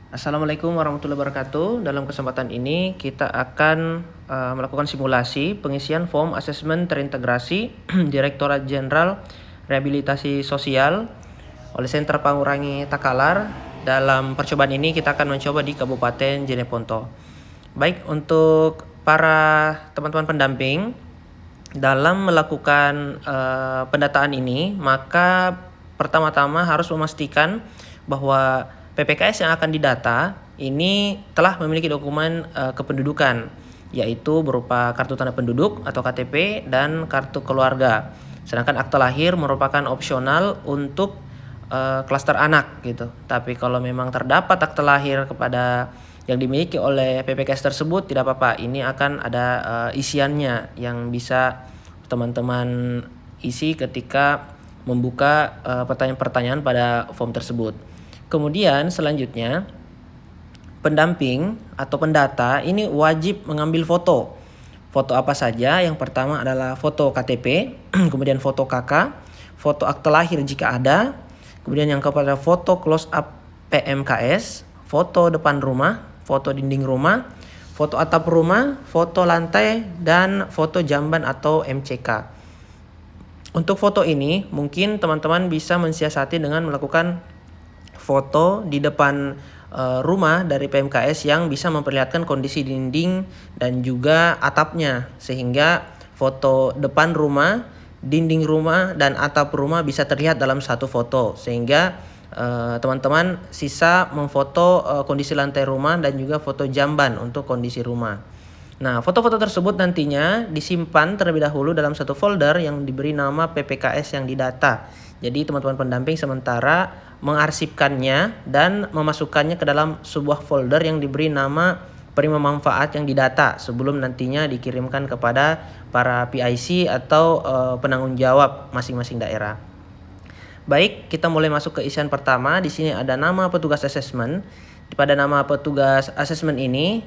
Assalamualaikum warahmatullahi wabarakatuh. Dalam kesempatan ini kita akan melakukan simulasi pengisian form asesmen terintegrasi Direktorat Jenderal Rehabilitasi Sosial oleh Sentra Pangurangi Takalar. Dalam percobaan ini kita akan mencoba di Kabupaten Jeneponto. Baik, untuk para teman-teman pendamping dalam melakukan pendataan ini, maka pertama-tama harus memastikan bahwa PPKS yang akan didata ini telah memiliki dokumen kependudukan, yaitu berupa kartu tanda penduduk atau KTP dan kartu keluarga. Sedangkan akta lahir merupakan opsional untuk klaster anak gitu. Tapi kalau memang terdapat akta lahir kepada yang dimiliki oleh PPKS tersebut, tidak apa-apa. Ini akan ada isiannya yang bisa teman-teman isi ketika membuka pertanyaan-pertanyaan pada form tersebut. Kemudian selanjutnya pendamping atau pendata ini wajib mengambil foto. Foto apa saja? Yang pertama adalah foto KTP, kemudian foto KK, foto akte lahir jika ada, kemudian yang kepada foto close up PMKS, foto depan rumah, foto dinding rumah, foto atap rumah, foto lantai, dan foto jamban atau MCK. Untuk foto ini mungkin teman-teman bisa mensiasati dengan melakukan foto di depan rumah dari PMKS yang bisa memperlihatkan kondisi dinding dan juga atapnya, sehingga foto depan rumah, dinding rumah, dan atap rumah bisa terlihat dalam satu foto, sehingga teman-teman sisa memfoto kondisi lantai rumah dan juga foto jamban untuk kondisi rumah. Nah, foto-foto tersebut nantinya disimpan terlebih dahulu dalam satu folder yang diberi nama PPKS yang didata. Jadi teman-teman pendamping sementara mengarsipkannya dan memasukkannya ke dalam sebuah folder yang diberi nama penerima manfaat yang didata sebelum nantinya dikirimkan kepada para PIC atau penanggung jawab masing-masing daerah. Baik, kita mulai masuk ke isian pertama. Di sini ada nama petugas asesmen. Pada nama petugas asesmen ini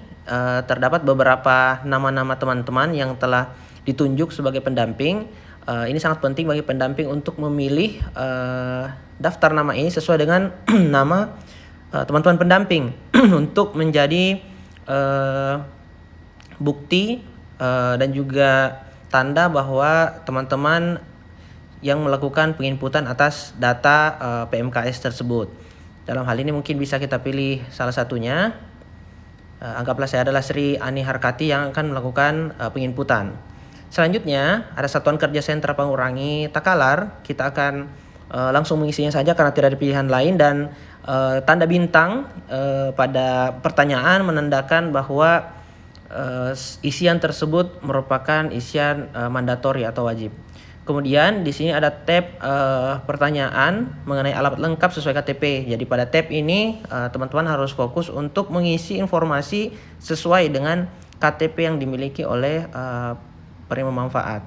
terdapat beberapa nama-nama teman-teman yang telah ditunjuk sebagai pendamping. Ini sangat penting bagi pendamping untuk memilih daftar nama ini sesuai dengan nama teman-teman pendamping untuk menjadi bukti dan juga tanda bahwa teman-teman yang melakukan penginputan atas data PMKS tersebut. Dalam hal ini mungkin bisa kita pilih salah satunya. Anggaplah saya adalah Sri Ani Harkati yang akan melakukan penginputan. Selanjutnya ada Satuan Kerja Sentra Pangurangi Takalar. Kita akan langsung mengisinya saja karena tidak ada pilihan lain, dan tanda bintang pada pertanyaan menandakan bahwa isian tersebut merupakan isian mandatori atau wajib. Kemudian di sini ada tab pertanyaan mengenai alamat lengkap sesuai KTP. Jadi pada tab ini teman-teman harus fokus untuk mengisi informasi sesuai dengan KTP yang dimiliki oleh penerima manfaat.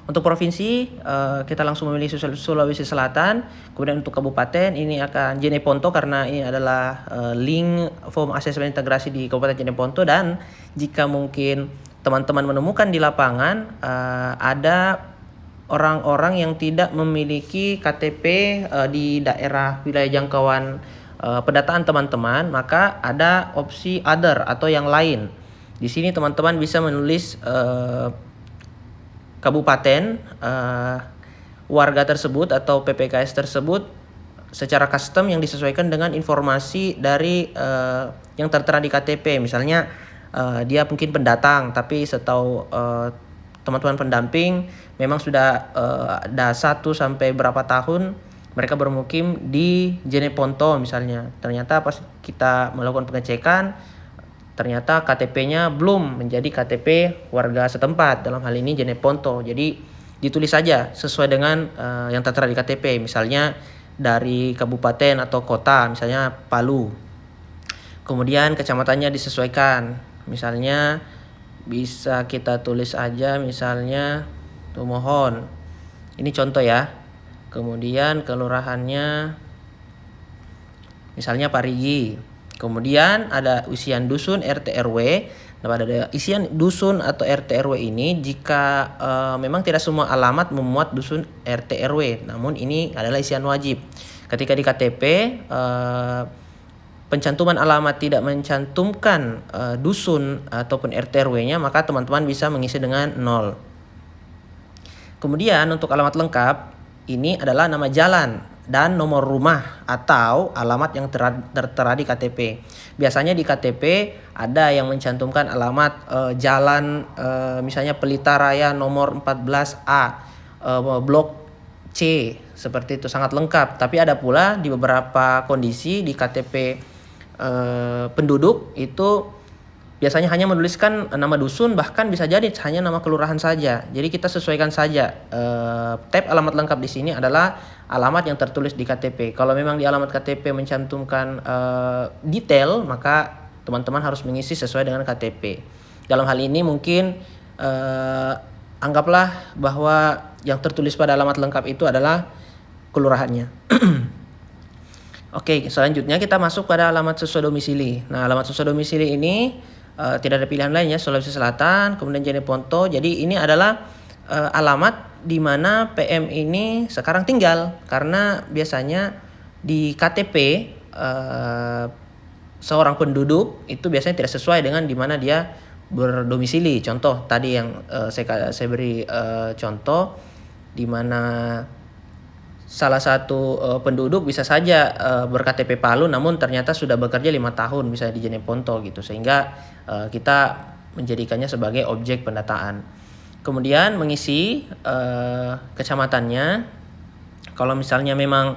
Untuk provinsi kita langsung memilih Sulawesi Selatan. Kemudian untuk kabupaten ini akan Jeneponto karena ini adalah link form asesmen integrasi di Kabupaten Jeneponto. Dan jika mungkin teman-teman menemukan di lapangan ada orang-orang yang tidak memiliki KTP di daerah wilayah jangkauan pendataan teman-teman, maka ada opsi other atau yang lain. Di sini teman-teman bisa menulis kabupaten warga tersebut atau PPKS tersebut secara custom yang disesuaikan dengan informasi dari yang tertera di KTP. Misalnya dia mungkin pendatang, tapi setahu teman-teman pendamping memang sudah ada 1 sampai berapa tahun mereka bermukim di Jeneponto misalnya. Ternyata pas kita melakukan pengecekan, ternyata KTP-nya belum menjadi KTP warga setempat, dalam hal ini Jeneponto. Jadi ditulis saja sesuai dengan yang tertera di KTP, misalnya dari kabupaten atau kota, misalnya Palu. Kemudian kecamatannya disesuaikan, misalnya bisa kita tulis aja misalnya Tumohon. Ini contoh ya. Kemudian kelurahannya misalnya Parigi. Kemudian ada isian dusun RT RW. Nah, pada isian dusun atau RT RW ini jika memang tidak semua alamat memuat dusun RT RW, namun ini adalah isian wajib. Ketika di KTP pencantuman alamat tidak mencantumkan dusun ataupun RT RW-nya, maka teman-teman bisa mengisi dengan 0. Kemudian untuk alamat lengkap, ini adalah nama jalan dan nomor rumah atau alamat yang tertera di KTP. Biasanya di KTP ada yang mencantumkan alamat jalan misalnya Pelita Raya nomor 14A, blok C, seperti itu, sangat lengkap. Tapi ada pula di beberapa kondisi di KTP penduduk itu biasanya hanya menuliskan nama dusun, bahkan bisa jadi hanya nama kelurahan saja. Jadi kita sesuaikan saja. Tab alamat lengkap di sini adalah alamat yang tertulis di KTP. Kalau memang di alamat KTP mencantumkan detail, maka teman-teman harus mengisi sesuai dengan KTP. Dalam hal ini mungkin anggaplah bahwa yang tertulis pada alamat lengkap itu adalah kelurahannya. Oke, selanjutnya kita masuk pada alamat sesuai domisili. Nah, alamat sesuai domisili ini tidak ada pilihan lainnya, Sulawesi Selatan, kemudian Jeneponto. Jadi ini adalah alamat di mana PM ini sekarang tinggal, karena biasanya di KTP seorang penduduk itu biasanya tidak sesuai dengan di mana dia berdomisili. Contoh tadi yang saya beri contoh di mana salah satu penduduk bisa saja berKTP Palu namun ternyata sudah bekerja 5 tahun misalnya di Jeneponto gitu, sehingga kita menjadikannya sebagai objek pendataan. Kemudian mengisi kecamatannya. Kalau misalnya memang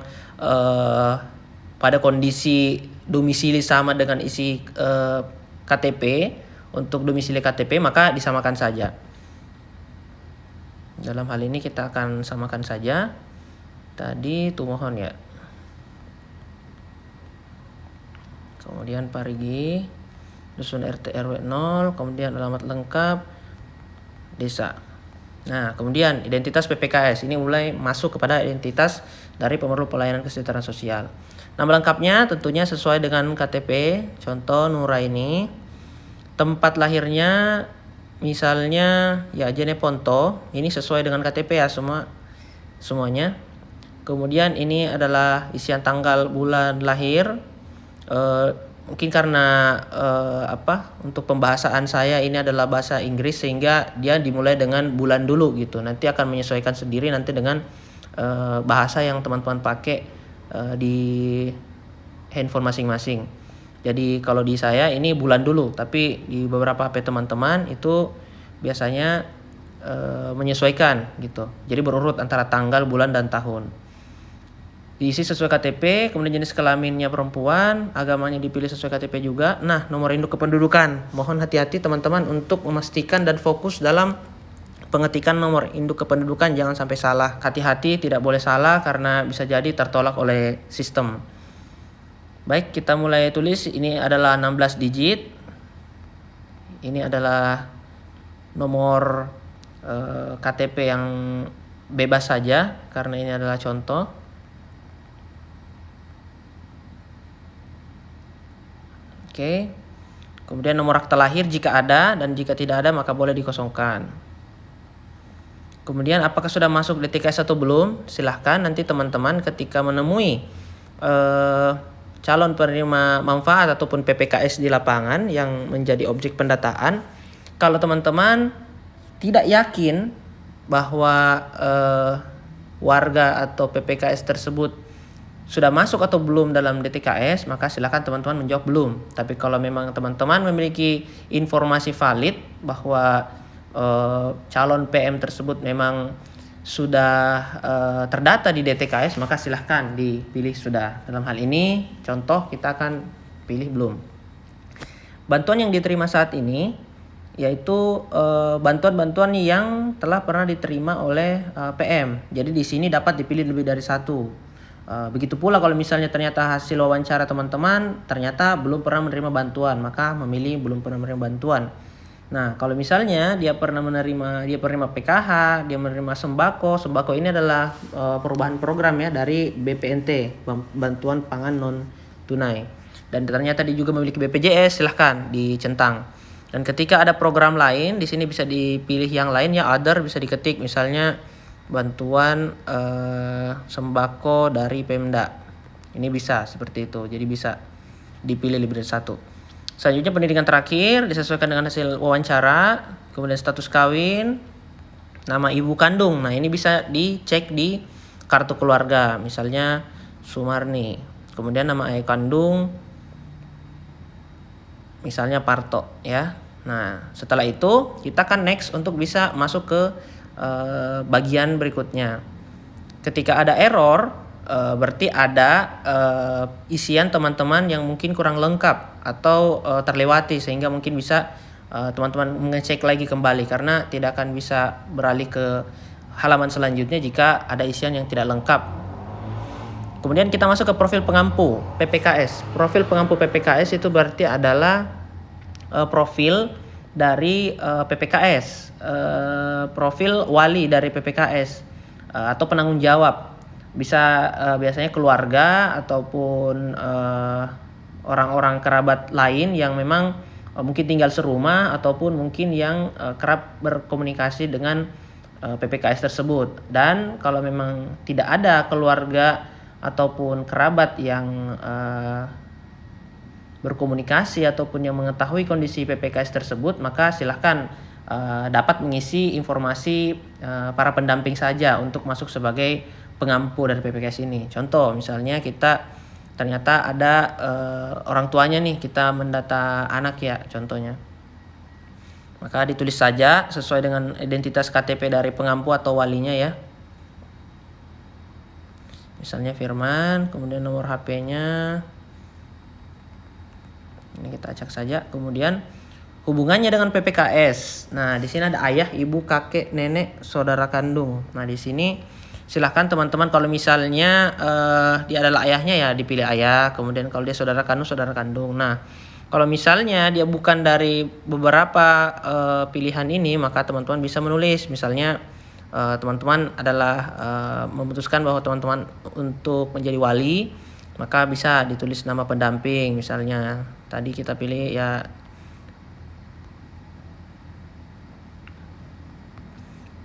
pada kondisi domisili sama dengan isi KTP, untuk domisili KTP maka disamakan saja. Dalam hal ini kita akan samakan saja. Tadi Tumohon ya. Kemudian Parigi, dusun RT RW 0, kemudian alamat lengkap desa. Nah, kemudian identitas PPKS ini mulai masuk kepada identitas dari pemerlu pelayanan kesejahteraan sosial. Nama lengkapnya tentunya sesuai dengan KTP. Contoh Nuraini. Tempat lahirnya misalnya ya Jeneponto, ini sesuai dengan KTP ya semuanya. Kemudian ini adalah isian tanggal bulan lahir. Mungkin karena untuk pembahasan saya ini adalah bahasa Inggris sehingga dia dimulai dengan bulan dulu gitu. Nanti akan menyesuaikan sendiri nanti dengan bahasa yang teman-teman pakai di handphone masing-masing. Jadi kalau di saya ini bulan dulu, tapi di beberapa HP teman-teman itu biasanya menyesuaikan gitu. Jadi berurut antara tanggal, bulan, dan tahun. Diisi sesuai KTP, kemudian jenis kelaminnya perempuan, agamanya dipilih sesuai KTP juga. Nah, nomor induk kependudukan. Mohon hati-hati teman-teman untuk memastikan dan fokus dalam pengetikan nomor induk kependudukan, jangan sampai salah. Hati-hati, tidak boleh salah karena bisa jadi tertolak oleh sistem. Baik, kita mulai tulis. Ini adalah 16 digit. Ini adalah nomor KTP yang bebas saja karena ini adalah contoh. Oke. Kemudian nomor akta lahir jika ada, dan jika tidak ada maka boleh dikosongkan. Kemudian apakah sudah masuk DTKS atau belum? Silahkan nanti teman-teman ketika menemui calon penerima manfaat ataupun PPKS di lapangan yang menjadi objek pendataan, kalau teman-teman tidak yakin bahwa warga atau PPKS tersebut sudah masuk atau belum dalam DTKS, maka silakan teman-teman menjawab belum. Tapi kalau memang teman-teman memiliki informasi valid bahwa calon PM tersebut memang sudah terdata di DTKS, maka silahkan dipilih sudah. Dalam hal ini contoh kita akan pilih belum. Bantuan yang diterima saat ini yaitu bantuan-bantuan yang telah pernah diterima oleh PM. Jadi di sini dapat dipilih lebih dari satu. Begitu pula kalau misalnya ternyata hasil wawancara teman-teman ternyata belum pernah menerima bantuan, maka memilih belum pernah menerima bantuan. Nah, kalau misalnya dia menerima PKH, dia menerima sembako. Sembako ini adalah perubahan program ya dari BPNT, bantuan pangan non tunai. Dan ternyata dia juga memiliki BPJS, silahkan dicentang. Dan ketika ada program lain, di sini bisa dipilih yang lain ya, other bisa diketik misalnya bantuan sembako dari Pemda. Ini bisa seperti itu. Jadi bisa dipilih lebih dari satu. Selanjutnya pendidikan terakhir disesuaikan dengan hasil wawancara, kemudian status kawin, nama ibu kandung. Nah, ini bisa dicek di kartu keluarga, misalnya Sumarni. Kemudian nama ayah kandung, misalnya Parto ya. Nah, setelah itu kita kan next untuk bisa masuk ke bagian berikutnya. Ketika ada error, berarti ada isian teman-teman yang mungkin kurang lengkap atau terlewati, sehingga mungkin bisa teman-teman mengecek lagi kembali, karena tidak akan bisa beralih ke halaman selanjutnya jika ada isian yang tidak lengkap. Kemudian kita masuk ke profil pengampu PPKS. Profil pengampu PPKS itu berarti adalah profil dari PPKS, profil wali dari PPKS atau penanggung jawab. Bisa biasanya keluarga ataupun orang-orang kerabat lain yang memang mungkin tinggal serumah ataupun mungkin yang kerap berkomunikasi dengan PPKS tersebut. Dan kalau memang tidak ada keluarga ataupun kerabat yang berkomunikasi ataupun yang mengetahui kondisi PPKS tersebut, maka silahkan dapat mengisi informasi para pendamping saja untuk masuk sebagai pengampu dari PPKS ini. Contoh misalnya kita ternyata ada orang tuanya nih, kita mendata anak ya contohnya, maka ditulis saja sesuai dengan identitas KTP dari pengampu atau walinya ya. Misalnya Firman, kemudian nomor HP-nya ini kita acak saja. Kemudian hubungannya dengan PPKS. Nah, di sini ada ayah, ibu, kakek, nenek, saudara kandung. Nah, di sini silahkan teman-teman kalau misalnya dia adalah ayahnya ya dipilih ayah. Kemudian kalau dia saudara kandung. Nah, kalau misalnya dia bukan dari beberapa pilihan ini, maka teman-teman bisa menulis. Misalnya teman-teman adalah memutuskan bahwa teman-teman untuk menjadi wali, maka bisa ditulis nama pendamping. Misalnya tadi kita pilih ya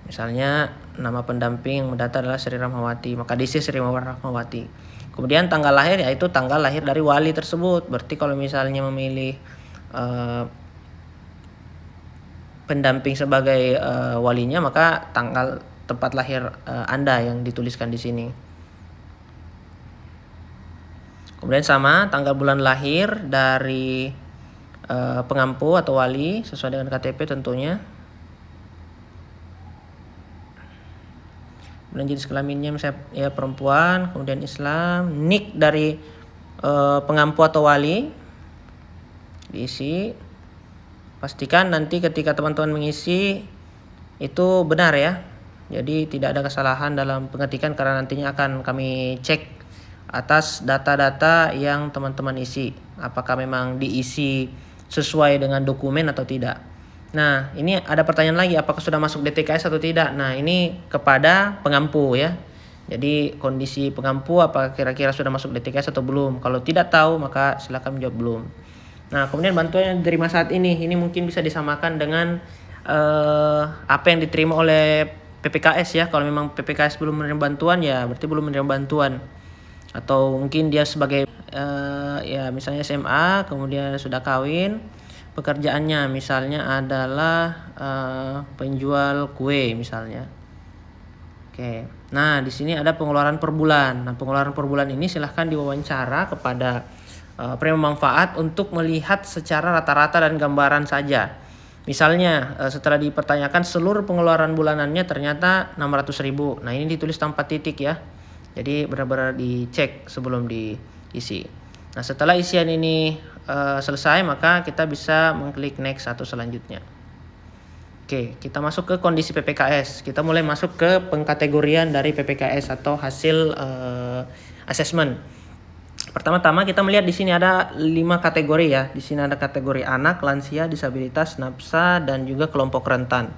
misalnya nama pendamping yang mendata adalah Sri Rahmawati, maka diisi Sri Rahmawati. Kemudian tanggal lahir yaitu tanggal lahir dari wali tersebut. Berarti kalau misalnya memilih pendamping sebagai walinya, maka tanggal tempat lahir Anda yang dituliskan di sini. Kemudian sama tanggal bulan lahir dari pengampu atau wali sesuai dengan KTP tentunya. Kemudian jenis kelaminnya misalnya ya perempuan, kemudian Islam, nik dari pengampu atau wali diisi. Pastikan nanti ketika teman-teman mengisi itu benar ya. Jadi tidak ada kesalahan dalam pengetikan, karena nantinya akan kami cek atas data-data yang teman-teman isi, apakah memang diisi sesuai dengan dokumen atau tidak. Nah, ini ada pertanyaan lagi, apakah sudah masuk DTKS atau tidak? Nah, ini kepada pengampu ya. Jadi kondisi pengampu apakah kira-kira sudah masuk DTKS atau belum? Kalau tidak tahu maka silakan menjawab belum. Nah, kemudian bantuan yang diterima saat ini mungkin bisa disamakan dengan apa yang diterima oleh PPKS ya. Kalau memang PPKS belum menerima bantuan ya berarti belum menerima bantuan. Atau mungkin dia sebagai ya misalnya SMA kemudian sudah kawin, pekerjaannya misalnya adalah penjual kue misalnya. Oke. Nah, di sini ada pengeluaran per bulan. Nah, pengeluaran per bulan ini silahkan diwawancara kepada penerima manfaat untuk melihat secara rata-rata dan gambaran saja. Misalnya setelah dipertanyakan seluruh pengeluaran bulanannya ternyata 600.000. Nah, ini ditulis tanpa titik ya. Jadi benar-benar dicek sebelum diisi. Nah, setelah isian ini selesai, maka kita bisa mengklik next atau selanjutnya. Oke, kita masuk ke kondisi PPKS. Kita mulai masuk ke pengkategorian dari PPKS atau hasil assessment. Pertama-tama kita melihat di sini ada 5 kategori ya. Di sini ada kategori anak, lansia, disabilitas, nafsa, dan juga kelompok rentan.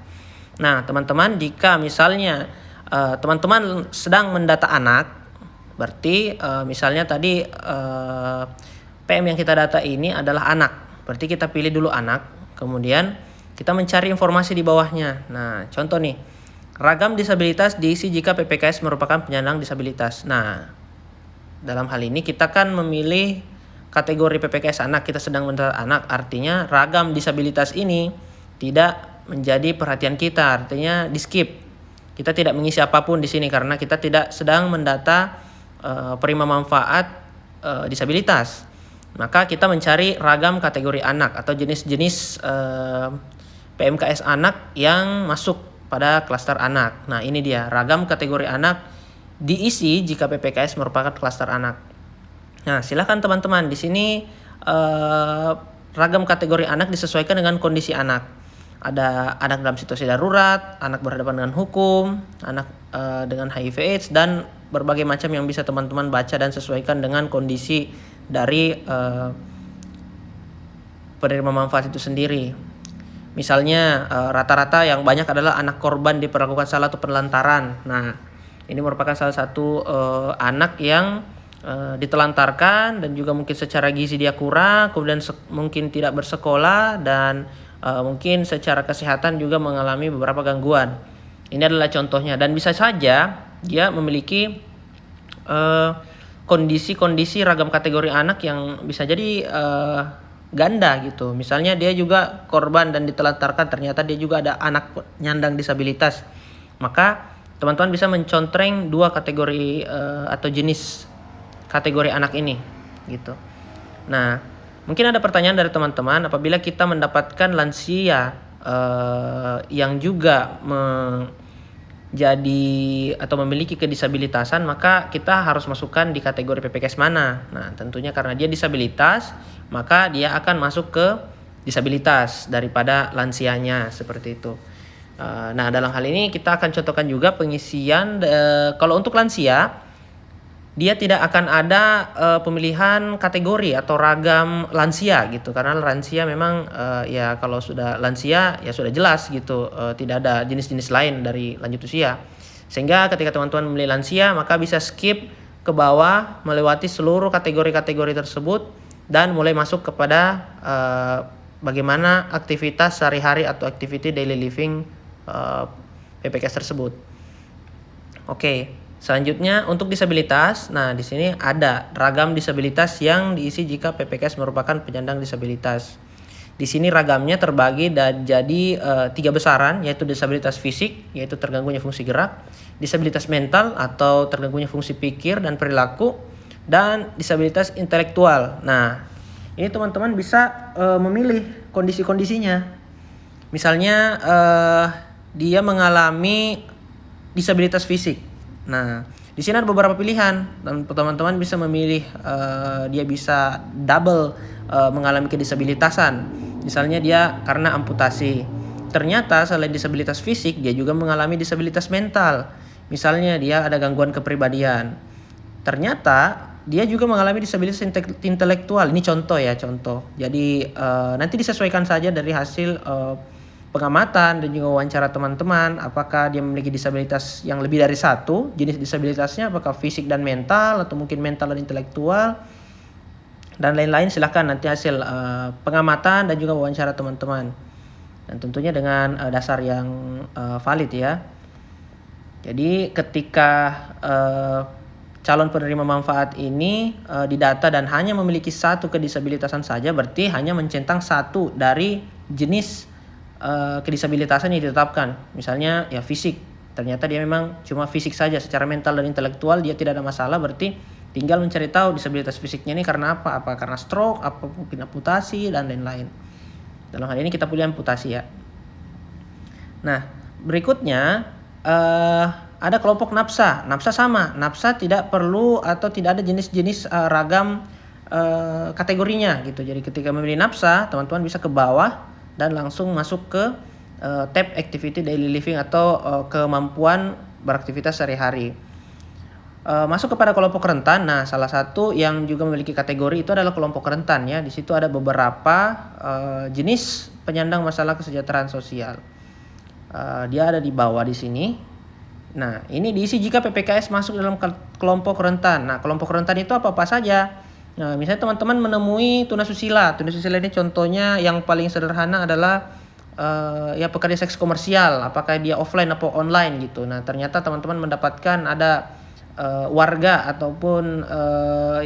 Nah, teman-teman, jika misalnya teman-teman sedang mendata anak, berarti misalnya tadi PM yang kita data ini adalah anak. Berarti kita pilih dulu anak, kemudian kita mencari informasi di bawahnya. Nah, contoh nih, ragam disabilitas diisi jika PPKS merupakan penyandang disabilitas. Nah, dalam hal ini kita kan memilih kategori PPKS anak kita sedang mendata anak, artinya ragam disabilitas ini tidak menjadi perhatian kita, artinya di skip. Kita tidak mengisi apapun di sini karena kita tidak sedang mendata penerima manfaat disabilitas. Maka kita mencari ragam kategori anak atau jenis-jenis PMKS anak yang masuk pada klaster anak. Nah, ini dia ragam kategori anak diisi jika PPKS merupakan klaster anak. Nah, silakan teman-teman di sini ragam kategori anak disesuaikan dengan kondisi anak. Ada anak dalam situasi darurat, anak berhadapan dengan hukum, anak dengan HIV/AIDS dan berbagai macam yang bisa teman-teman baca dan sesuaikan dengan kondisi dari penerima manfaat itu sendiri. Misalnya rata-rata yang banyak adalah anak korban diperlakukan salah atau penelantaran. Nah, ini merupakan salah satu anak yang ditelantarkan dan juga mungkin secara gizi dia kurang, kemudian mungkin tidak bersekolah dan mungkin secara kesehatan juga mengalami beberapa gangguan. Ini adalah contohnya dan bisa saja dia memiliki kondisi-kondisi ragam kategori anak yang bisa jadi ganda gitu. Misalnya dia juga korban dan ditelantarkan, ternyata dia juga ada anak penyandang disabilitas. Maka teman-teman bisa mencontreng dua kategori atau jenis kategori anak ini gitu. Nah, mungkin ada pertanyaan dari teman-teman, apabila kita mendapatkan lansia yang juga menjadi atau memiliki kedisabilitasan, maka kita harus masukkan di kategori PPKS mana. Nah, tentunya karena dia disabilitas, maka dia akan masuk ke disabilitas daripada lansianya, seperti itu. Nah, dalam hal ini kita akan contohkan juga pengisian kalau untuk lansia dia tidak akan ada pemilihan kategori atau ragam lansia gitu, karena lansia memang ya kalau sudah lansia ya sudah jelas gitu, tidak ada jenis-jenis lain dari lanjut usia, sehingga ketika teman-teman memilih lansia maka bisa skip ke bawah melewati seluruh kategori-kategori tersebut dan mulai masuk kepada bagaimana aktivitas sehari-hari atau activity daily living PPKS tersebut. Oke. Selanjutnya untuk disabilitas, nah di sini ada ragam disabilitas yang diisi jika PPKS merupakan penyandang disabilitas. Di sini ragamnya terbagi jadi 3 besaran, yaitu disabilitas fisik, yaitu terganggunya fungsi gerak, disabilitas mental atau terganggunya fungsi pikir dan perilaku, dan disabilitas intelektual. Nah, ini teman-teman bisa memilih kondisi-kondisinya. Misalnya dia mengalami disabilitas fisik. Nah, di sini ada beberapa pilihan dan teman-teman bisa memilih dia bisa double mengalami kedisabilitasan. Misalnya dia karena amputasi. Ternyata selain disabilitas fisik, dia juga mengalami disabilitas mental. Misalnya dia ada gangguan kepribadian. Ternyata dia juga mengalami disabilitas intelektual. Ini contoh ya, contoh. Jadi nanti disesuaikan saja dari hasil pengamatan dan juga wawancara teman-teman, apakah dia memiliki disabilitas yang lebih dari satu, jenis disabilitasnya apakah fisik dan mental atau mungkin mental dan intelektual dan lain-lain. Silahkan nanti hasil pengamatan dan juga wawancara teman-teman, dan tentunya dengan dasar yang valid ya. Jadi ketika calon penerima manfaat ini didata dan hanya memiliki satu kedisabilitasan saja, berarti hanya mencentang satu dari jenis kedisabilitasan yang ditetapkan. Misalnya ya fisik, ternyata dia memang cuma fisik saja, secara mental dan intelektual dia tidak ada masalah, berarti tinggal mencari tahu disabilitas fisiknya ini karena apa karena stroke, apa mungkin amputasi dan lain-lain. Dalam hal ini kita pilih amputasi ya. Nah, berikutnya ada kelompok nafsa. Nafsa sama, nafsa tidak perlu atau tidak ada jenis-jenis ragam kategorinya gitu. Jadi ketika memilih nafsa, teman-teman bisa ke bawah dan langsung masuk ke tab activity daily living atau kemampuan beraktivitas sehari-hari. Masuk kepada kelompok rentan. Nah, salah satu yang juga memiliki kategori itu adalah kelompok rentan ya. Di situ ada beberapa jenis penyandang masalah kesejahteraan sosial. Dia ada di bawah di sini. Nah, ini diisi jika PPKS masuk dalam kelompok rentan. Nah, kelompok rentan itu apa saja? Nah, misalnya teman-teman menemui tunasusila. Tunasusila ini contohnya yang paling sederhana adalah ya pekerja seks komersial, apakah dia offline atau online gitu. Nah, ternyata teman-teman mendapatkan ada warga ataupun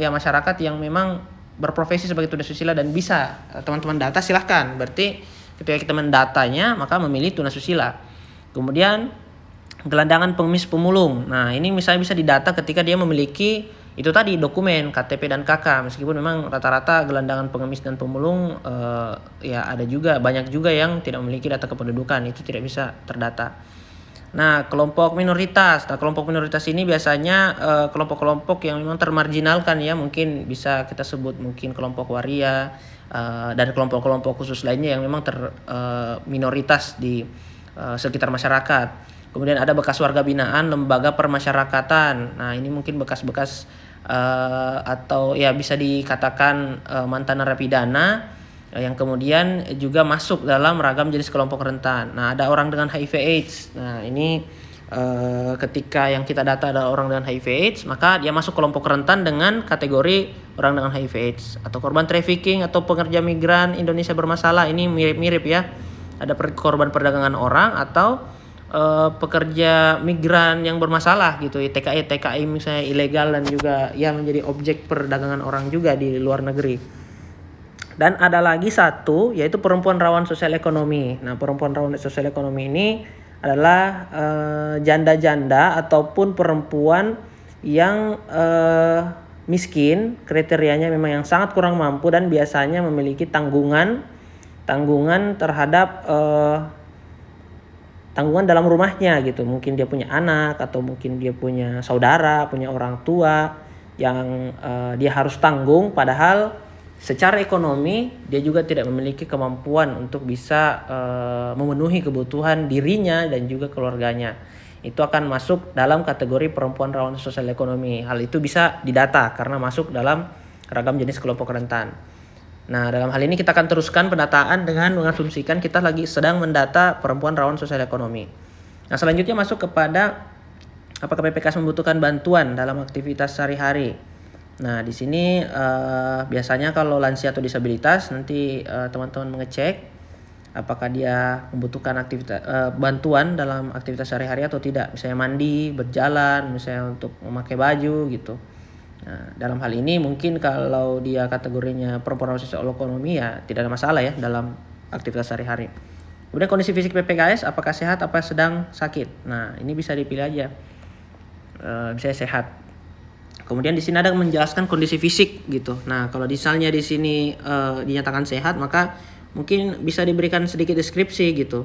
ya masyarakat yang memang berprofesi sebagai tunasusila dan bisa teman-teman data, silahkan. Berarti ketika kita mendatanya maka memilih tunasusila. Kemudian gelandangan pengemis pemulung. Nah, ini misalnya bisa didata ketika dia memiliki itu tadi dokumen KTP dan KK, meskipun memang rata-rata gelandangan pengemis dan pemulung ya ada juga, banyak juga yang tidak memiliki data kependudukan, itu tidak bisa terdata. Nah, kelompok minoritas. Nah, kelompok minoritas ini biasanya kelompok-kelompok yang memang termarginalkan ya, mungkin bisa kita sebut mungkin kelompok waria dan kelompok-kelompok khusus lainnya yang memang minoritas di sekitar masyarakat. Kemudian ada bekas warga binaan lembaga permasyarakatan. Nah, ini mungkin bekas-bekas atau ya bisa dikatakan mantan narapidana yang kemudian juga masuk dalam ragam jenis kelompok rentan. Nah, ada orang dengan HIV/AIDS. Nah, ini ketika yang kita data ada orang dengan HIV/AIDS, maka dia masuk kelompok rentan dengan kategori orang dengan HIV/AIDS. Atau korban trafficking atau pekerja migran Indonesia bermasalah, ini mirip-mirip ya. Ada korban perdagangan orang atau pekerja migran yang bermasalah gitu, TKI misalnya ilegal dan juga ya menjadi objek perdagangan orang juga di luar negeri. Dan ada lagi satu, yaitu perempuan rawan sosial ekonomi. Nah, perempuan rawan sosial ekonomi ini adalah janda-janda ataupun perempuan yang miskin, kriterianya memang yang sangat kurang mampu dan biasanya memiliki tanggungan terhadap tanggungan dalam rumahnya gitu. Mungkin dia punya anak atau mungkin dia punya saudara, punya orang tua yang dia harus tanggung, padahal secara ekonomi dia juga tidak memiliki kemampuan untuk bisa memenuhi kebutuhan dirinya dan juga keluarganya. Itu akan masuk dalam kategori perempuan rawan sosial ekonomi. Hal itu bisa didata karena masuk dalam ragam jenis kelompok rentan. Nah, dalam hal ini kita akan teruskan pendataan dengan mengasumsikan kita lagi sedang mendata perempuan rawan sosial ekonomi. Nah, selanjutnya masuk kepada apakah PPKS membutuhkan bantuan dalam aktivitas sehari-hari. Nah, di sini biasanya kalau lansia atau disabilitas nanti teman-teman mengecek apakah dia membutuhkan bantuan dalam aktivitas sehari-hari atau tidak. Misalnya mandi, berjalan, misalnya untuk memakai baju gitu. Nah, dalam hal ini mungkin kalau dia kategorinya perempuan sosial ekonomi ya tidak ada masalah ya dalam aktivitas sehari-hari. Kemudian kondisi fisik PPKS, apakah sehat apa sedang sakit. Nah, ini bisa dipilih aja. Misalnya sehat. Kemudian di sini ada menjelaskan kondisi fisik gitu. Nah, kalau misalnya di sini dinyatakan sehat, maka mungkin bisa diberikan sedikit deskripsi gitu.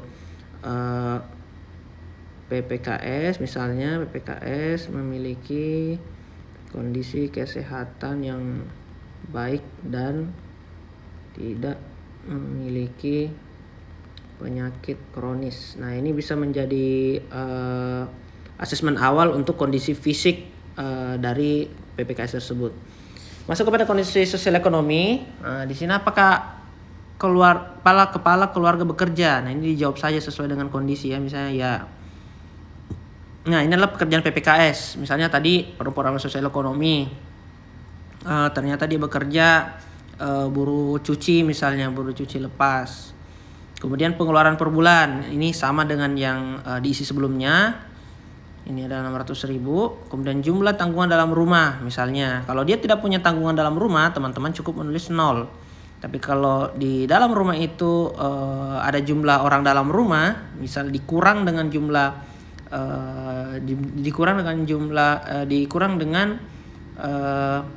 PPKS misalnya, PPKS memiliki kondisi kesehatan yang baik dan tidak memiliki penyakit kronis. Nah, ini bisa menjadi asesmen awal untuk kondisi fisik dari PPKS tersebut. Masuk kepada kondisi sosial ekonomi. Di sini apakah kepala keluarga bekerja? Nah, ini dijawab saja sesuai dengan kondisi ya. Misalnya ya. Nah, ini adalah pekerjaan PPKS. Misalnya tadi perempuan rawan sosial ekonomi. Ternyata dia bekerja buruh cuci misalnya, buruh cuci lepas. Kemudian pengeluaran per bulan. Ini sama dengan yang diisi sebelumnya. Ini adalah 600.000. Kemudian jumlah tanggungan dalam rumah misalnya. Kalau dia tidak punya tanggungan dalam rumah, teman-teman cukup menulis 0. Tapi kalau di dalam rumah itu ada jumlah orang dalam rumah, misal dikurang dengan jumlah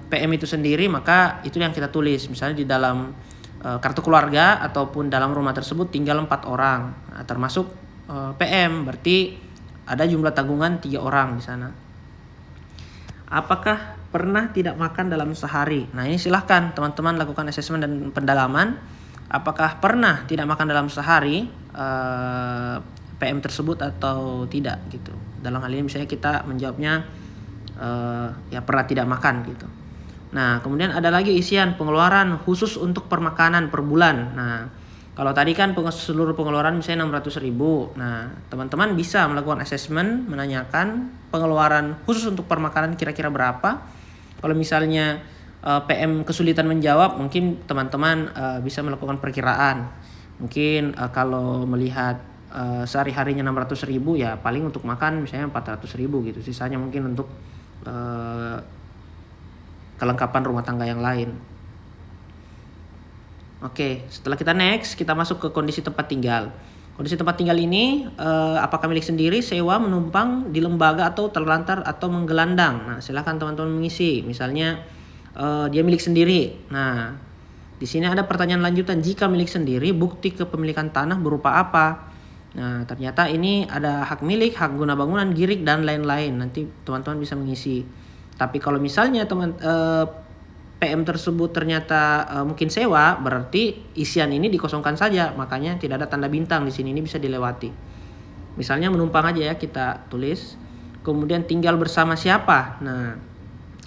PM itu sendiri, maka itu yang kita tulis. Misalnya di dalam kartu keluarga ataupun dalam rumah tersebut tinggal 4 orang. Nah, termasuk PM, berarti ada jumlah tanggungan 3 orang di sana. Apakah pernah tidak makan dalam sehari? Nah, ini silahkan teman-teman lakukan asesmen dan pendalaman. Apakah pernah tidak makan dalam sehari PM tersebut atau tidak gitu. Dalam hal ini misalnya kita menjawabnya ya pernah tidak makan gitu. Nah, kemudian ada lagi isian pengeluaran khusus untuk permakanan per bulan. Nah, kalau tadi kan seluruh pengeluaran misalnya 600.000. Nah, teman-teman bisa melakukan asesmen, menanyakan pengeluaran khusus untuk permakanan kira-kira berapa. Kalau misalnya PM kesulitan menjawab, mungkin teman-teman bisa melakukan perkiraan. Mungkin kalau melihat sehari-harinya 600.000 ya paling untuk makan misalnya 400.000 gitu. Sisanya mungkin untuk kelengkapan rumah tangga yang lain. Oke, setelah kita next, kita masuk ke kondisi tempat tinggal. Kondisi tempat tinggal ini apakah milik sendiri, sewa, menumpang, di lembaga atau terlantar atau menggelandang. Nah, silakan teman-teman mengisi. Misalnya dia milik sendiri. Nah, di sini ada pertanyaan lanjutan, jika milik sendiri, bukti kepemilikan tanah berupa apa? Nah, ternyata ini ada hak milik, hak guna bangunan, girik dan lain-lain. Nanti teman-teman bisa mengisi. Tapi kalau misalnya PM tersebut ternyata mungkin sewa, berarti isian ini dikosongkan saja, makanya tidak ada tanda bintang di sini, ini bisa dilewati. Misalnya menumpang aja ya, kita tulis. Kemudian tinggal bersama siapa? Nah,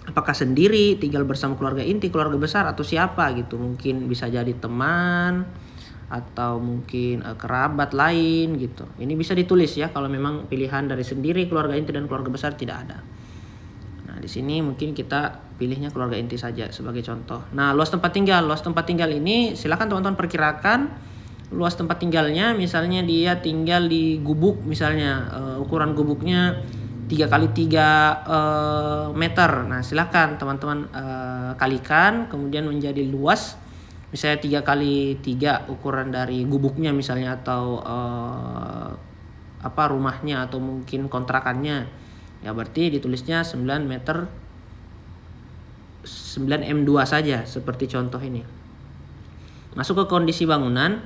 apakah sendiri, tinggal bersama keluarga inti, keluarga besar, atau siapa gitu. Mungkin bisa jadi teman atau mungkin kerabat lain gitu. Ini bisa ditulis ya kalau memang pilihan dari sendiri, keluarga inti dan keluarga besar tidak ada. Nah, di sini mungkin kita pilihnya keluarga inti saja sebagai contoh. Nah, luas tempat tinggal. Luas tempat tinggal ini silakan teman-teman perkirakan luas tempat tinggalnya. Misalnya dia tinggal di gubuk, misalnya ukuran gubuknya 3 kali 3 meter. Nah, silakan teman-teman kalikan kemudian menjadi luas. Misalnya 3 kali 3 ukuran dari gubuknya misalnya, atau rumahnya atau mungkin kontrakannya. Ya berarti ditulisnya 9 meter 9M2 saja seperti contoh ini. Masuk ke kondisi bangunan,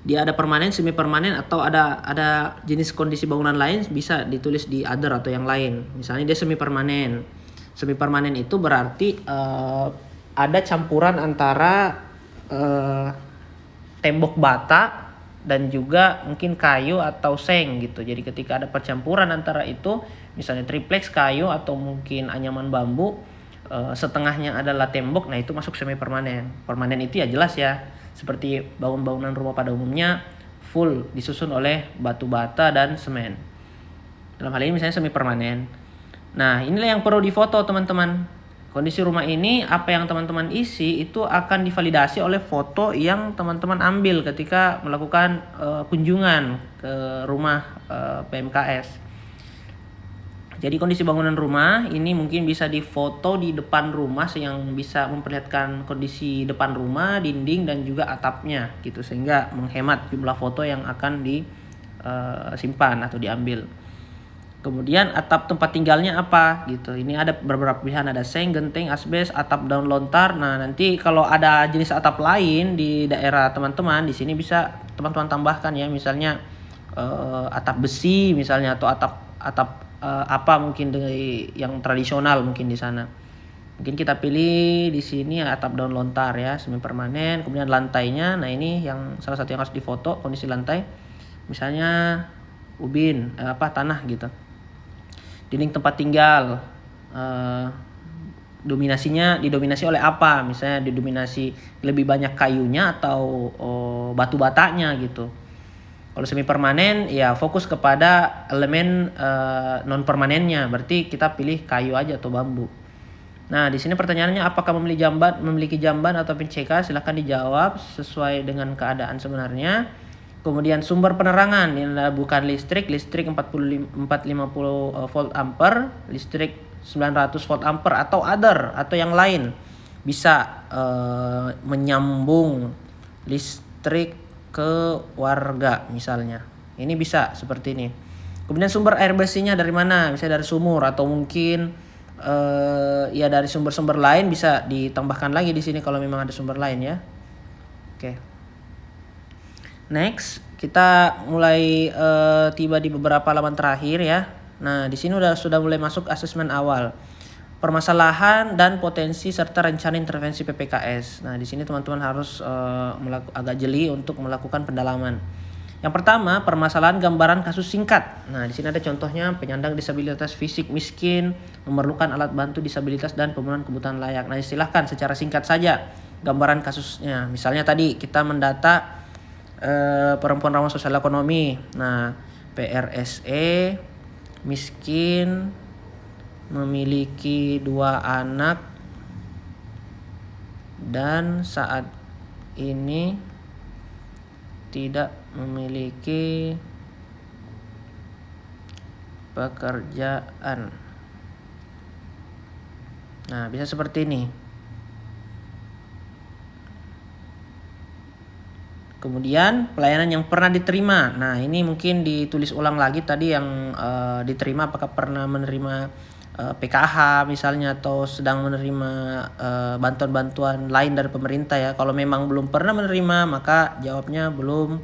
dia ada permanen, semi permanen, atau ada jenis kondisi bangunan lain, bisa ditulis di other atau yang lain. Misalnya dia semi permanen. Semi permanen itu berarti ada campuran antara tembok bata dan juga mungkin kayu atau seng gitu. Jadi ketika ada percampuran antara itu, misalnya triplex kayu atau mungkin anyaman bambu, setengahnya adalah tembok, nah itu masuk semi permanen. Permanen itu ya jelas ya, seperti bangunan rumah pada umumnya full disusun oleh batu bata dan semen. Dalam hal ini misalnya semi permanen. Nah, inilah yang perlu difoto teman-teman. Kondisi rumah ini, apa yang teman-teman isi itu akan divalidasi oleh foto yang teman-teman ambil ketika melakukan kunjungan ke rumah PMKS. Jadi kondisi bangunan rumah ini mungkin bisa difoto di depan rumah yang bisa memperlihatkan kondisi depan rumah, dinding dan juga atapnya gitu, sehingga menghemat jumlah foto yang akan disimpan atau diambil. Kemudian atap tempat tinggalnya apa gitu. Ini ada beberapa pilihan, ada seng, genteng, asbes, atap daun lontar. Nah, nanti kalau ada jenis atap lain di daerah teman-teman, di sini bisa teman-teman tambahkan ya, misalnya atap besi misalnya, atau atap apa mungkin dari yang tradisional mungkin di sana. Mungkin kita pilih di sini atap daun lontar ya, semi permanen. Kemudian lantainya, nah ini yang salah satu yang harus difoto, kondisi lantai. Misalnya ubin tanah gitu. Dinding tempat tinggal didominasi oleh apa? Misalnya didominasi lebih banyak kayunya atau batu batanya gitu. Kalau semi permanen ya fokus kepada elemen non permanennya, berarti kita pilih kayu aja atau bambu. Nah, di sini pertanyaannya, apakah memiliki jamban atau PCK? Silahkan dijawab sesuai dengan keadaan sebenarnya. Kemudian sumber penerangan, ini adalah bukan listrik 450 volt ampere, listrik 900 volt ampere atau other atau yang lain. Bisa menyambung listrik ke warga misalnya. Ini bisa seperti ini. Kemudian sumber air bersihnya dari mana? Misalnya dari sumur atau mungkin ya dari sumber-sumber lain, bisa ditambahkan lagi di sini kalau memang ada sumber lain ya. Oke. Next, kita mulai tiba di beberapa halaman terakhir ya. Nah, di sini sudah mulai masuk asesmen awal. Permasalahan dan potensi serta rencana intervensi PPKS. Nah, di sini teman-teman harus agak jeli untuk melakukan pendalaman. Yang pertama, permasalahan gambaran kasus singkat. Nah, di sini ada contohnya, penyandang disabilitas fisik miskin, memerlukan alat bantu disabilitas dan pemenuhan kebutuhan layak. Nah, silahkan secara singkat saja gambaran kasusnya. Misalnya tadi kita mendata perempuan ramah sosial ekonomi. Nah, PRSE, miskin, memiliki 2 anak, dan saat ini tidak memiliki pekerjaan. Nah, bisa seperti ini. Kemudian pelayanan yang pernah diterima. Nah, ini mungkin ditulis ulang lagi tadi yang diterima, apakah pernah menerima PKH misalnya atau sedang menerima bantuan-bantuan lain dari pemerintah ya. Kalau memang belum pernah menerima, maka jawabnya belum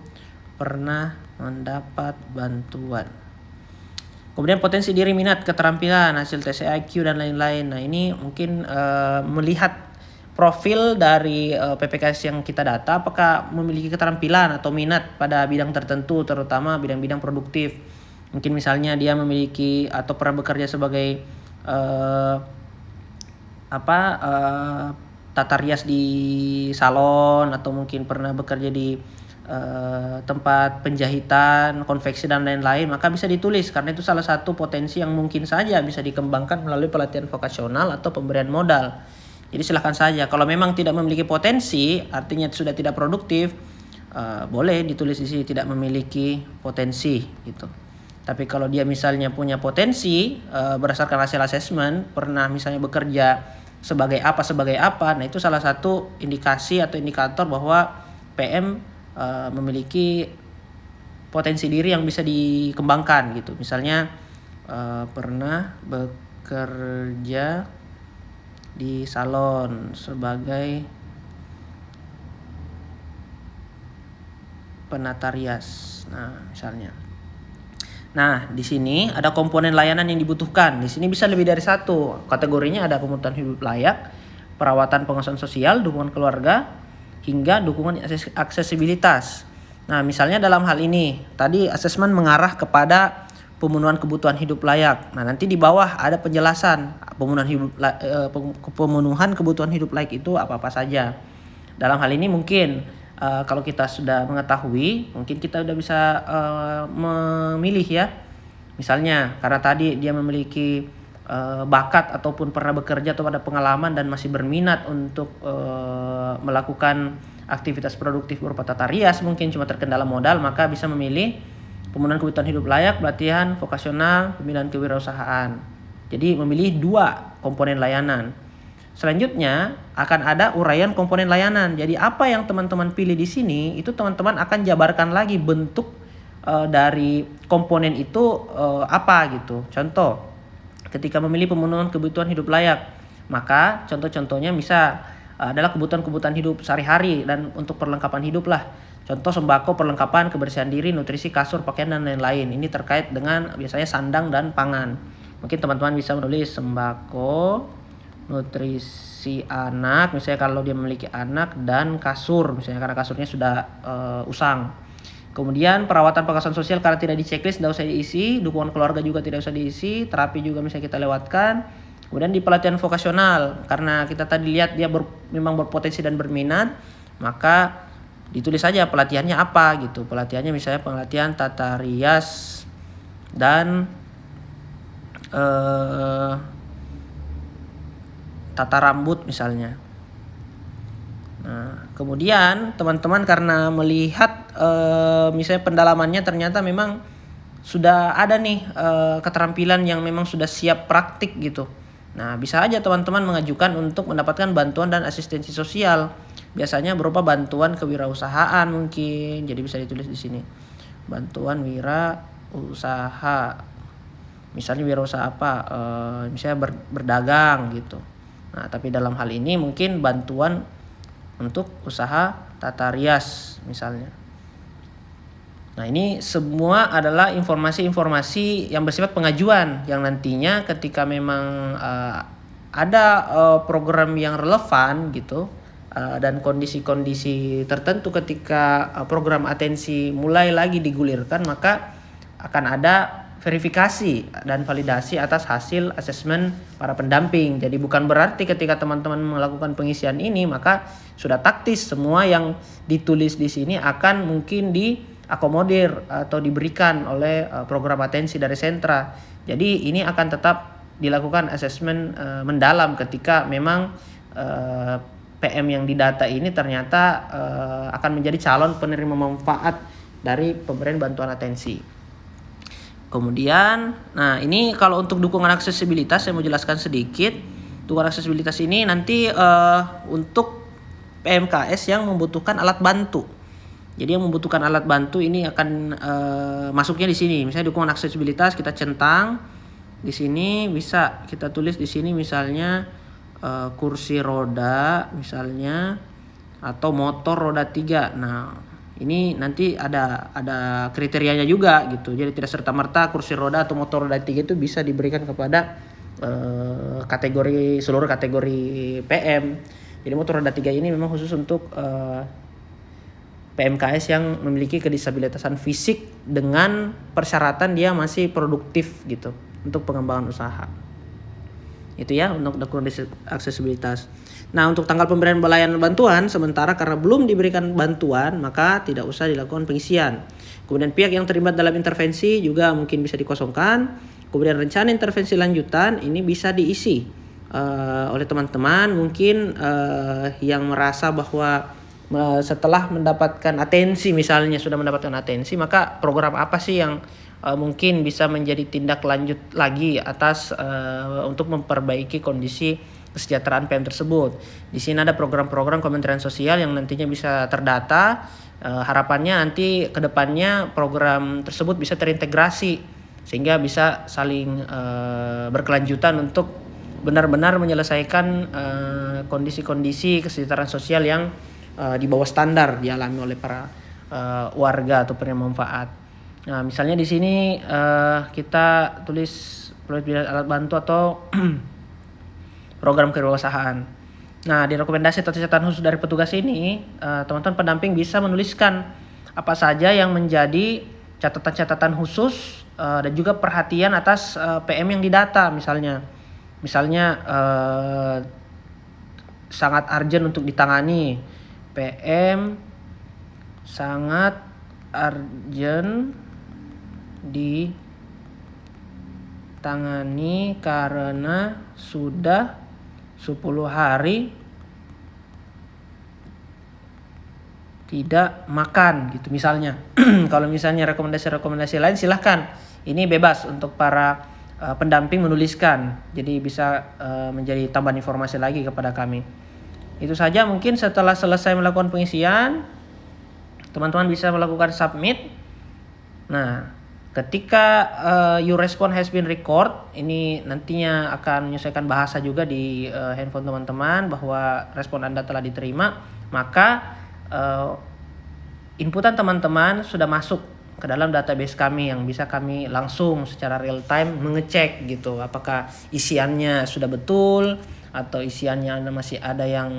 pernah mendapat bantuan. Kemudian potensi diri, minat, keterampilan, hasil tes IQ dan lain-lain. Nah, ini mungkin melihat profil dari PPKS yang kita data, apakah memiliki keterampilan atau minat pada bidang tertentu, terutama bidang-bidang produktif. Mungkin misalnya dia memiliki atau pernah bekerja sebagai tata rias di salon, atau mungkin pernah bekerja di tempat penjahitan, konveksi dan lain-lain, maka bisa ditulis karena itu salah satu potensi yang mungkin saja bisa dikembangkan melalui pelatihan vokasional atau pemberian modal. Jadi silahkan saja. Kalau memang tidak memiliki potensi, artinya sudah tidak produktif, boleh ditulis di sini tidak memiliki potensi gitu. Tapi kalau dia misalnya punya potensi berdasarkan hasil asesmen, pernah misalnya bekerja sebagai apa, nah itu salah satu indikasi atau indikator bahwa PM memiliki potensi diri yang bisa dikembangkan gitu. Misalnya pernah bekerja di salon sebagai penata rias. Nah, misalnya. Nah, di sini ada komponen layanan yang dibutuhkan. Di sini bisa lebih dari satu. Kategorinya ada kebutuhan hidup layak, perawatan pengawasan sosial, dukungan keluarga, hingga dukungan aksesibilitas. Nah, misalnya dalam hal ini, tadi asesmen mengarah kepada pemenuhan kebutuhan hidup layak. Nah, nanti di bawah ada penjelasan pemenuhan kebutuhan hidup layak itu apa-apa saja. Dalam hal ini mungkin kalau kita sudah mengetahui, mungkin kita sudah bisa memilih ya. Misalnya karena tadi dia memiliki bakat ataupun pernah bekerja atau ada pengalaman dan masih berminat untuk melakukan aktivitas produktif berupa tata rias, mungkin cuma terkendala modal, maka bisa memilih pemenuhan kebutuhan hidup layak, pelatihan vokasional, pembinaan kewirausahaan. Jadi memilih 2 komponen layanan. Selanjutnya akan ada uraian komponen layanan. Jadi apa yang teman-teman pilih di sini itu teman-teman akan jabarkan lagi bentuk dari komponen itu apa gitu. Contoh, ketika memilih pemenuhan kebutuhan hidup layak, maka contoh-contohnya bisa adalah kebutuhan-kebutuhan hidup sehari-hari dan untuk perlengkapan hidup lah. Contoh sembako, perlengkapan, kebersihan diri, nutrisi, kasur, pakaian, dan lain-lain. Ini terkait dengan biasanya sandang dan pangan. Mungkin teman-teman bisa menulis sembako, nutrisi anak, misalnya kalau dia memiliki anak, dan kasur, misalnya karena kasurnya sudah usang. Kemudian perawatan pengawasan sosial karena tidak di checklist, tidak usah diisi. Dukungan keluarga juga tidak usah diisi. Terapi juga misalnya kita lewatkan. Kemudian di pelatihan vokasional, karena kita tadi lihat dia memang berpotensi dan berminat, maka ditulis saja pelatihannya apa gitu. Pelatihannya misalnya pelatihan tata rias dan tata rambut misalnya. Nah, kemudian teman-teman karena melihat misalnya pendalamannya ternyata memang sudah ada nih keterampilan yang memang sudah siap praktik gitu. Nah, bisa aja teman-teman mengajukan untuk mendapatkan bantuan dan asistensi sosial. Biasanya berupa bantuan kewirausahaan mungkin. Jadi bisa ditulis di sini. Bantuan wirausaha. Misalnya wirausaha apa? Misalnya berdagang gitu. Nah, tapi dalam hal ini mungkin bantuan untuk usaha tata rias misalnya. Nah, ini semua adalah informasi-informasi yang bersifat pengajuan yang nantinya ketika memang ada program yang relevan gitu dan kondisi-kondisi tertentu ketika program atensi mulai lagi digulirkan, maka akan ada verifikasi dan validasi atas hasil asesmen para pendamping. Jadi bukan berarti ketika teman-teman melakukan pengisian ini maka sudah taktis semua yang ditulis di sini akan mungkin diakomodir atau diberikan oleh program atensi dari sentra. Jadi ini akan tetap dilakukan asesmen mendalam ketika memang PM yang didata ini ternyata akan menjadi calon penerima manfaat dari pemberian bantuan atensi. Kemudian, nah ini kalau untuk dukungan aksesibilitas saya mau jelaskan sedikit. Dukungan aksesibilitas ini nanti untuk PMKS yang membutuhkan alat bantu. Jadi yang membutuhkan alat bantu ini akan masuknya di sini. Misalnya dukungan aksesibilitas kita centang di sini, bisa kita tulis di sini misalnya kursi roda misalnya atau motor roda 3. Nah, ini nanti ada kriterianya juga gitu. Jadi tidak serta-merta kursi roda atau motor roda 3 itu bisa diberikan kepada seluruh kategori PM. Jadi motor roda 3 ini memang khusus untuk PMKS yang memiliki kedisabilitasan fisik dengan persyaratan dia masih produktif gitu untuk pengembangan usaha. Itu ya untuk dokumen aksesibilitas. Nah, untuk tanggal pemberian pelayanan bantuan sementara karena belum diberikan bantuan maka tidak usah dilakukan pengisian. Kemudian pihak yang terlibat dalam intervensi juga mungkin bisa dikosongkan. Kemudian rencana intervensi lanjutan ini bisa diisi oleh teman-teman mungkin yang merasa bahwa setelah mendapatkan atensi, misalnya sudah mendapatkan atensi, maka program apa sih yang mungkin bisa menjadi tindak lanjut lagi atas untuk memperbaiki kondisi kesejahteraan PM tersebut. Di sini ada program-program Kementerian Sosial yang nantinya bisa terdata. Harapannya nanti ke depannya program tersebut bisa terintegrasi sehingga bisa saling berkelanjutan untuk benar-benar menyelesaikan kondisi-kondisi kesejahteraan sosial yang di bawah standar dialami oleh para warga atau penerima manfaat. Nah, misalnya di sini kita tulis pemberian alat bantu atau program kewirausahaan. Nah, di rekomendasi atau catatan khusus dari petugas ini, teman-teman pendamping bisa menuliskan apa saja yang menjadi catatan-catatan khusus dan juga perhatian atas PM yang didata misalnya sangat urgent untuk ditangani. PM sangat urgent ditangani karena sudah 10 hari tidak makan gitu misalnya. Kalau misalnya rekomendasi lain silahkan. Ini bebas untuk para pendamping menuliskan. Jadi bisa menjadi tambahan informasi lagi kepada kami. Itu saja mungkin setelah selesai melakukan pengisian, teman-teman bisa melakukan submit. Nah, ketika your response has been record, ini nantinya akan menyesuaikan bahasa juga di handphone teman-teman bahwa respon Anda telah diterima, maka inputan teman-teman sudah masuk ke dalam database kami yang bisa kami langsung secara real time mengecek gitu apakah isiannya sudah betul atau isiannya masih ada yang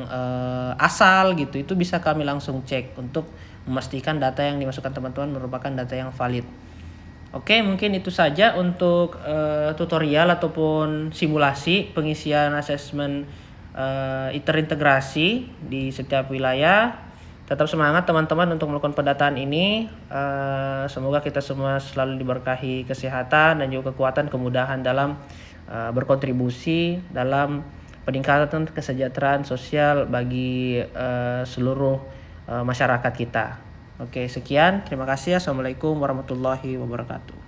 asal gitu. Itu bisa kami langsung cek untuk memastikan data yang dimasukkan teman-teman merupakan data yang valid. Oke, mungkin itu saja untuk tutorial ataupun simulasi pengisian asesmen terintegrasi di setiap wilayah. Tetap semangat teman-teman untuk melakukan pendataan ini. Semoga kita semua selalu diberkahi kesehatan dan juga kekuatan, kemudahan dalam berkontribusi dalam peningkatan kesejahteraan sosial bagi seluruh masyarakat kita. Oke, sekian. Terima kasih. Assalamualaikum warahmatullahi wabarakatuh.